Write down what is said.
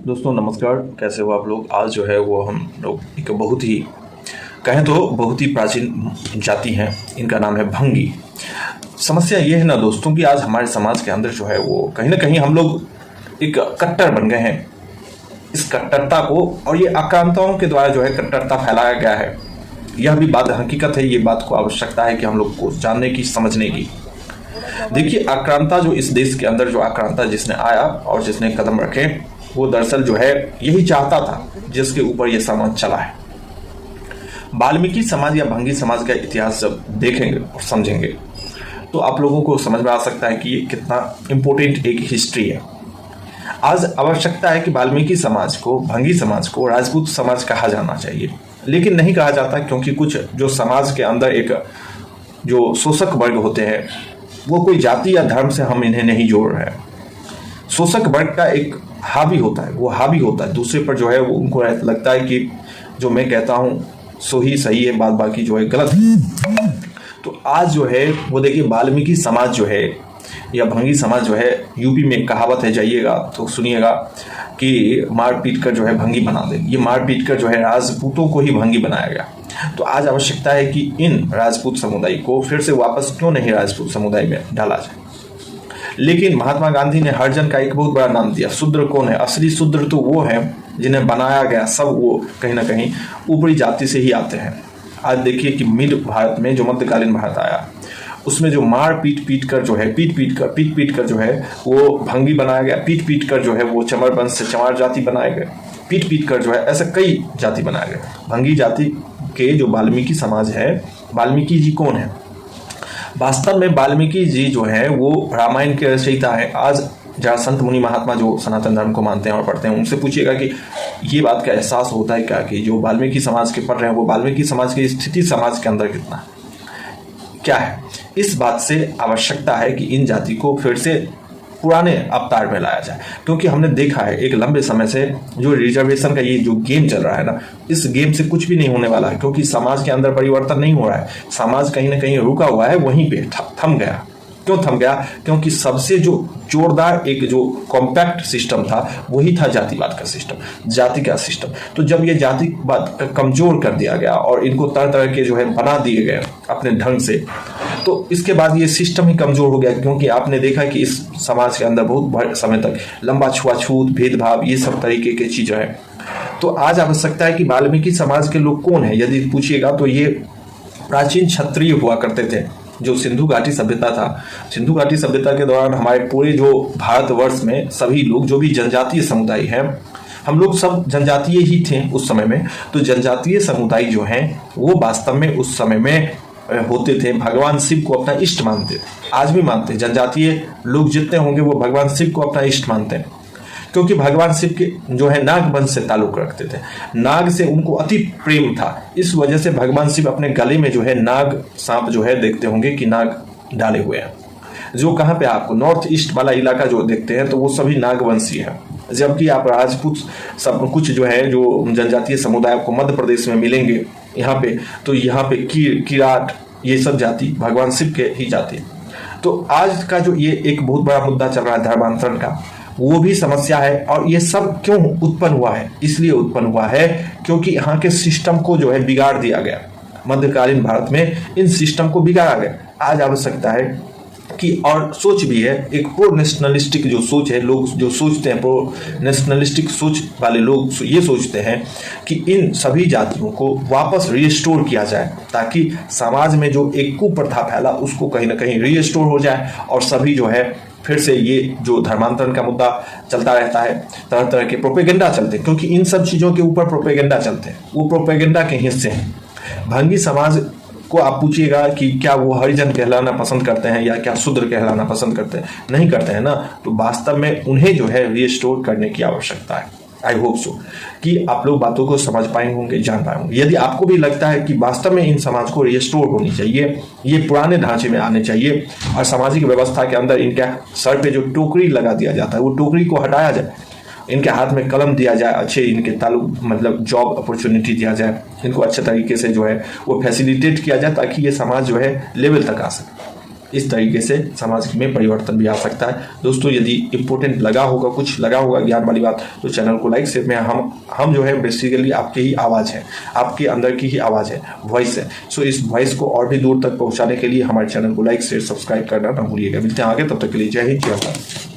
दोस्तों नमस्कार, कैसे हो आप लोग। आज जो है वो हम लोग एक बहुत ही कहें तो बहुत ही प्राचीन जाति हैं, इनका नाम है भंगी। समस्या ये है ना दोस्तों कि आज हमारे समाज के अंदर जो है वो कहीं ना कहीं हम लोग एक कट्टर बन गए हैं। इस कट्टरता को और ये आक्रांताओं के द्वारा जो है कट्टरता फैलाया गया है। यह भी बात हकीकत है, ये बात को आवश्यकता है कि हम लोग को जानने की, समझने की। देखिए, आक्रांता जो इस देश के अंदर जो आक्रांता जिसने आया और जिसने कदम रखे, वो दरअसल जो है यही चाहता था जिसके ऊपर यह समाज चला है। वाल्मीकि समाज या भंगी समाज का इतिहास जब देखेंगे और समझेंगे तो आप लोगों को समझ में आ सकता है कि ये कितना इम्पोर्टेंट एक हिस्ट्री है। आज आवश्यकता है कि वाल्मीकि समाज को, भंगी समाज को राजपूत समाज कहा जाना चाहिए, लेकिन नहीं कहा जाता क्योंकि कुछ जो समाज के अंदर एक जो शोषक वर्ग होते हैं, वो कोई जाति या धर्म से हम इन्हें नहीं जोड़ रहे हैं। शोषक वर्ग का एक हावी होता है, वो हावी होता है दूसरे पर, जो है वो उनको लगता है कि जो मैं कहता हूँ सो ही सही है, बात बाकी जो है गलत है। तो आज जो है वो देखिए, वाल्मीकि समाज जो है या भंगी समाज जो है, यूपी में कहावत है, जाइएगा तो सुनिएगा कि मार पीट कर जो है भंगी बना दे। ये मार पीट कर जो है राजपूतों को ही भंगी बनाया गया। तो आज आवश्यकता है कि इन राजपूत समुदाय को फिर से वापस क्यों नहीं राजपूत समुदाय में डाला जाए। लेकिन महात्मा गांधी ने हरिजन का एक बहुत बड़ा नाम दिया। शूद्र कौन है? असली शूद्र तो वो है जिन्हें बनाया गया, सब वो कहीं ना कहीं ऊपरी जाति से ही आते हैं। आज देखिए कि मिड भारत में जो मध्यकालीन भारत आया, उसमें जो मार पीट कर जो है पीट पीट कर जो है वो भंगी बनाया गया। पीट पीट कर जो है वो चमर वंश से चमार जाति बनाए गए। पीट पीट कर जो है ऐसे कई जाति बनाए गए। भंगी जाति के जो वाल्मीकि समाज है, वाल्मीकि जी कौन है? वास्तव में वाल्मीकि जी जो है वो रामायण के रचयिता है। आज जहाँ संत मुनि महात्मा जो सनातन धर्म को मानते हैं और पढ़ते हैं, उनसे पूछिएगा कि ये बात का एहसास होता है क्या कि जो वाल्मीकि समाज के पढ़ रहे हैं वो वाल्मीकि समाज की स्थिति समाज के अंदर कितना क्या है। इस बात से आवश्यकता है कि इन जाति को फिर से पुराने अवतार में लाया जाए, क्योंकि हमने देखा है एक लंबे समय से जो रिजर्वेशन का ये जो गेम चल रहा है ना, इस गेम से कुछ भी नहीं होने वाला है, क्योंकि समाज के अंदर परिवर्तन नहीं हो रहा है। समाज कहीं ना कहीं रुका हुआ है, वहीं पे थम गया। क्यों थम गया? क्योंकि सबसे जो जोरदार एक जो कॉम्पैक्ट सिस्टम था वही था जातिवाद का सिस्टम, जाति का सिस्टम। तो जब ये जातिवाद कमजोर कर दिया गया और इनको तरह तरह के जो है बना दिए गए अपने ढंग से, तो इसके बाद ये सिस्टम ही कमजोर हो गया। क्योंकि आपने देखा कि इस समाज के अंदर बहुत समय तक लंबा छुआछूत, भेदभाव, ये सब तरीके की चीजें हैं। तो आज आवश्यकता है कि वाल्मीकि समाज के लोग कौन है यदि पूछिएगा तो ये प्राचीन क्षत्रिय हुआ करते थे। जो सिंधु घाटी सभ्यता था, सिंधु घाटी सभ्यता के दौरान हमारे पूरे जो भारतवर्ष में सभी लोग जो भी जनजातीय समुदाय हैं, हम लोग सब जनजातीय ही थे उस समय में। तो जनजातीय समुदाय जो हैं वो वास्तव में उस समय में होते थे, भगवान शिव को अपना इष्ट मानते थे। आज भी मानते हैं, जनजातीय लोग जितने होंगे वो भगवान शिव को अपना इष्ट मानते हैं, क्योंकि भगवान शिव के जो है नाग वंश से ताल्लुक रखते थे। नाग से उनको अति प्रेम था। इस वजह से भगवान शिव अपने गले में जो है नाग सांप जो है, देखते होंगे कि नाग डाले हुए हैं। जो कहाँ पे आपको नॉर्थ ईस्ट वाला इलाका जो देखते हैं तो वो सभी नागवंशी है। जबकि आप राजपूत सब कुछ जो है जो जनजातीय समुदाय आपको मध्य प्रदेश में मिलेंगे यहाँ पे, तो यहाँ पे किराट, ये सब जाति भगवान शिव के ही जाति। तो आज का जो ये एक बहुत बड़ा मुद्दा चल रहा है धर्मांतरण का, वो भी समस्या है। और ये सब क्यों उत्पन्न हुआ है? इसलिए उत्पन्न हुआ है क्योंकि यहाँ के सिस्टम को जो है बिगाड़ दिया गया। मध्यकालीन भारत में इन सिस्टम को बिगाड़ा गया। आज आवश्यकता है कि, और सोच भी है, एक प्रो नेशनलिस्टिक जो सोच है, लोग जो सोचते हैं, प्रो नेशनलिस्टिक सोच वाले लोग ये सोचते हैं कि इन सभी जातियों को वापस रीस्टोर किया जाए, ताकि समाज में जो एक कुप्रथा फैला उसको कहीं ना कहीं रीस्टोर हो जाए और सभी जो है फिर से ये जो धर्मांतरण का मुद्दा चलता रहता है, तरह तरह के प्रोपेगेंडा चलते हैं, क्योंकि इन सब चीज़ों के ऊपर प्रोपेगेंडा चलते हैं, वो प्रोपेगेंडा के हिस्से हैं। भंगी समाज को आप पूछिएगा कि क्या वो हरिजन कहलाना पसंद करते हैं या क्या शूद्र कहलाना पसंद करते हैं? नहीं करते हैं ना। तो वास्तव में उन्हें जो है रीस्टोर करने की आवश्यकता है। आई होप सो कि आप लोग बातों को समझ पाए होंगे, जान पाए होंगे। यदि आपको भी लगता है कि वास्तव में इन समाज को रिस्टोर होनी चाहिए, ये पुराने ढांचे में आने चाहिए और सामाजिक व्यवस्था के अंदर इनके सर पे जो टोकरी लगा दिया जाता है वो टोकरी को हटाया जाए, इनके हाथ में कलम दिया जाए, अच्छे इनके ताल्लुक मतलब जॉब अपॉर्चुनिटी दिया जाए, इनको अच्छे तरीके से जो है वो फैसिलिटेट किया जाए, ताकि ये समाज जो है लेवल तक आ सके। इस तरीके से समाज में परिवर्तन भी आ सकता है। दोस्तों यदि इम्पोर्टेंट लगा होगा, कुछ लगा होगा ज्ञान वाली बात, तो चैनल को लाइक शेयर में हम जो है बेसिकली आपकी ही आवाज़ है, आपके अंदर की ही आवाज़ है, वॉइस है। सो इस वॉइस को और भी दूर तक पहुंचाने के लिए हमारे चैनल को लाइक शेयर सब्सक्राइब करना ना भूलिएगा। मिलते हैं आगे, तब तक के लिए जय हिंद जय भारत।